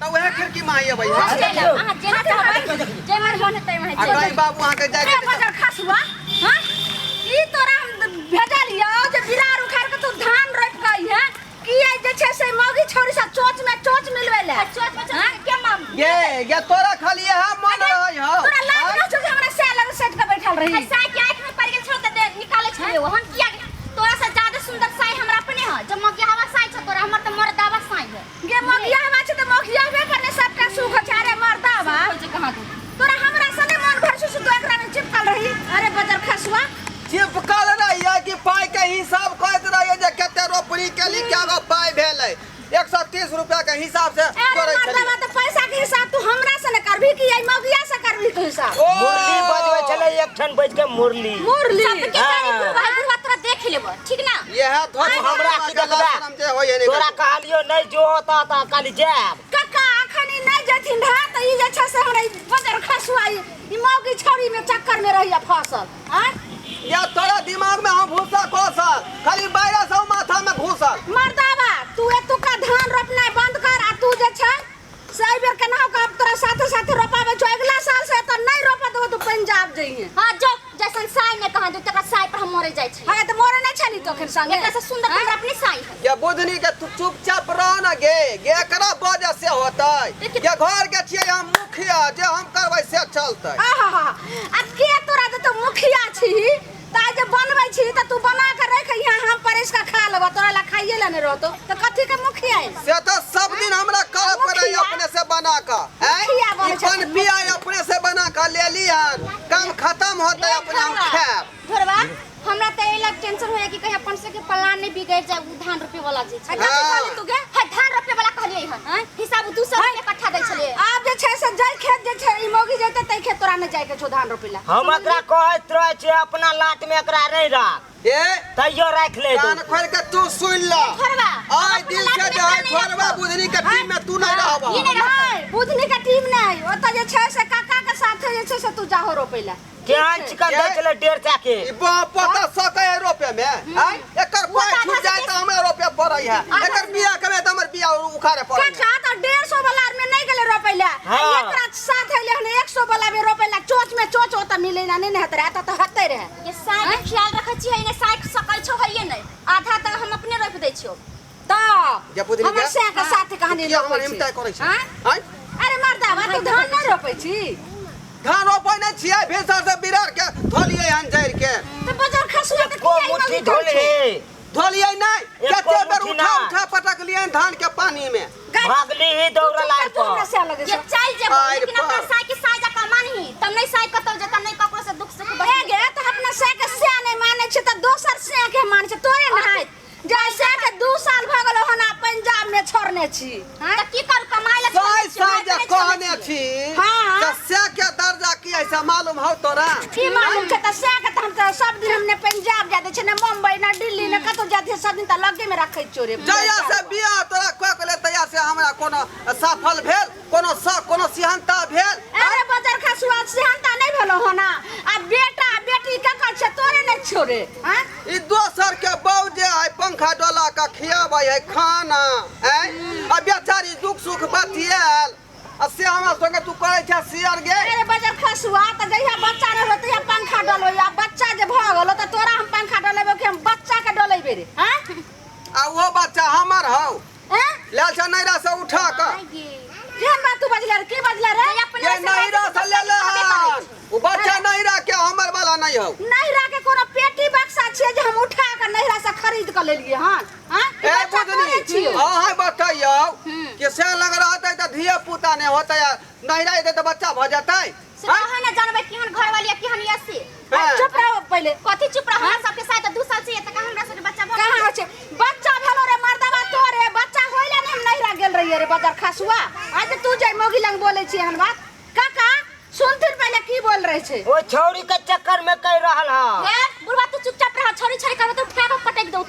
तो वह खिड़की में आइए भैया हां जेना चाहबै जे मार मन तै में आ कहीं बाबू वहां के जाए रे बजर खसुआ हां ई तोरा भेजा लियो जे बिरार उखाड़ के तू धान रोप गई है की आई जे छे से मौगी छोरी सा चोच मिलवे ले चोच हां के माम ये तोरा खाली है मन रही हो तोरा लाग न छ हमरा से लग सेट के बैठल रही साई के आंख में पड़ गेल छ त निकाले छ हम किया तोरा से ज्यादा सुंदर साई हमरा अपने ह जब मगिया हवा साई छ तोरा हमर त मर दावा साई है गे मगिया हवा छ त मगिया बे करने सबका सुख छ रे मर दावा कहां तोरा हमरा सने मन भर से तो एकरा में चिपकल रही अरे बजर खसुआ चिपकल रही है कि पाई के हिसाब कहत रही जे कते रोपनी के लिए क्या पाई भेलै 130 रुपया के हिसाब से करे छली अरे तो पैसा के हिसाब तू हमरा से न करबी कि आई मगिया से करबी के हिसाब मुरली बजवे छले एक ठन बज के मुरली सबके गाड़ी भाई बुढ़वा तोरा देख लेबो ठीक ना ये है धोत हमरा की देखबा जे होय नहीं तोरा कहलियो नहीं जो होता त काली जाब काका अखनी नहीं जथिन रहा त ई जे छ से हमरा बजर खसुआ ई मौगी छोरी में चक्कर में रहिया फसल हां या तोरा दिमाग में हम भूसा कोसल खाली बाहर से माथा में घुसल मर्दावा तू एतु का धान रोपना बंद कर आ तू जे छ सही बेर केना का तोरा साथे रोपावे जो अगला साल से त नहीं रोपत हो तू पंजाब जइए हां जो जैसन साई में कहां जो तका साई पर हम मरे जाय छी हां त मरे नहीं छनी तो खिर संगे एकरा से सुंदर हमरा अपनी साई है ये बुधनी के तू चुपचाप रह न गे एकरा वजह से होतै ये घर के छियै हम मुखिया जे हम करबै से चलतै आहा अब के तोरा तो मुखिया छी ता जे बनबै छी त तू बना के रख यहां हम परिस का खा लेबो तोरा ला खाइए ला नहीं रहतो त कथि के मुखिया है से तो सब दिन हमरा कर पड़ै अपने से बना का मुखिया बन छ अपन पिया अपने से बना का ले लिहन काम खत्म होतै अपने हम खाब धरवा हमरा त एला टेंशन होया कि कहीं अपन से के प्लान नहीं बिगड़ जाए उ धान रोपे वाला जे छै अच्छा कहली तू के है धान रोपे वाला कहलिए हां हिसाब 200 रुपया कट्ठा दै छले आब जे छै से जाय खेत जे छै ई मोगी जेते तै खेत तोरा न जाय के छो धान रोपेला हम एकरा कहत रह छै अपना लाट में एकरा नहीं राख ए तैयो राख ले कान खोल के तू सुन ल थोरवा आय दिल से दे थोरवा बुधनी के टीम में तू नहीं रहबा ई नहीं रहै बुधनी के टीम नहीं ओत जे छै से काका के साथे जे छै से तू जाहो रोपेला केहन चिकन दै छले 150 के ई पता सकै रुपया में हैं एकर पाय छूट जाय त हमरा रुपया पड़ै है एकर बिया कमे त हमर बिया उखाड़े पड़ै काका त 150 वाला में नहीं गेले रोपेला एकरा साथे लेहने 100 वाला में रोपेला चोच में चोच होता मिले ना नहीं हतरे आता त हतै रहे ये साई में ख्याल रखै छी है ने साई सकै छौ हइए नहीं आधा तक हम अपने रोप दै छियो त हमर से के साथे कहानी हमर हिम्मत करै छै हैं अरे मर्दावा तू धान नहीं रोपै छी धान रोपै नै छियै भेसर से बिरार के धोलियै हन जैर के त बजार खसुआ त को मुट्ठी धोले धोलियै नै कते बेर उठा पटक लियै धान के पानी में भागली ही दौड़ा लाल पर ये चल जे लेकिन अपना साई के साई जका मानही तब नहीं साई कतौ जता नहीं ककरो से दुख सुख बहे गे त अपना साई के से नहीं माने छ त दोसर से के माने छ तोरे नहीं जैसे के 2 साल भ गेलो हना पंजाब में छोड़ने छी हां त की कर कमाई ले साई जे कहने छी त से के दर्जा की ऐसा मालूम हो तोरा की मालूम छ त से के हम त सब दिन हमने पंजाब जाते छ न मुंबई न दिल्ली न कतो जाते सब दिन त लगे में रखै चोरे जया से बिया तोरा कोइ कोले तया से हमरा कोनो सफल भेल कोनो सिहंता भेल अरे बजार खसुआ सिहंता नहीं भेलो हना आ बेटा बेटी का छ तोरे नहीं छोड़े हां ई दोसर के बहू जे है पंखा डोला का खियाबै है खाना हैं आ बेचारी दुख सुख बतियल आ से हमरा संगे तू कहै छ शेयर गे अरे बजार खसुआ त जहिया बच्चा रह त या पंखा डोलो या बच्चा जे भ गेलो त तोरा हम पंखा डोलेबो कि हम बच्चा के डोलेबे रे हां आ वो बच्चा हमर हौ हैं ले छ नैरा से उठा के केहन बात तू बजला रे की बजला रे ये नैरा से ले ले हन वो बच्चा नैरा के हमर वाला नहीं हौ नैरा के कोनो पेटी बक्सा छिए जे हम उठा के नैरा से खरीद के लेलिए हां ए बुदनी हां बताइयो कि से लग रहा है त धिया पुता ने होतै नैरा दे त बच्चा भ जतै से कहां न जानबै केहन घर वाली केहन यसी चुप रहो पहले कथि चुप रहो हम सबके साथ 2 साल से त कहां हमरा से बच्चा कहां छै बच्चा भेलो रे मर्दावा तोरे बच्चा होइला ने हम नैरा गेल रहिए रे बजार खसुआ आज तू जाय मोगी लंग बोलै छी हन बात काका सुनथिन पहले की बोल रहे छे ओ छौरी के चक्कर में कह रहल ह बुढ़वा तू चुपचाप रह छोरी छोरी कहबे तो उठा के पटक दऊ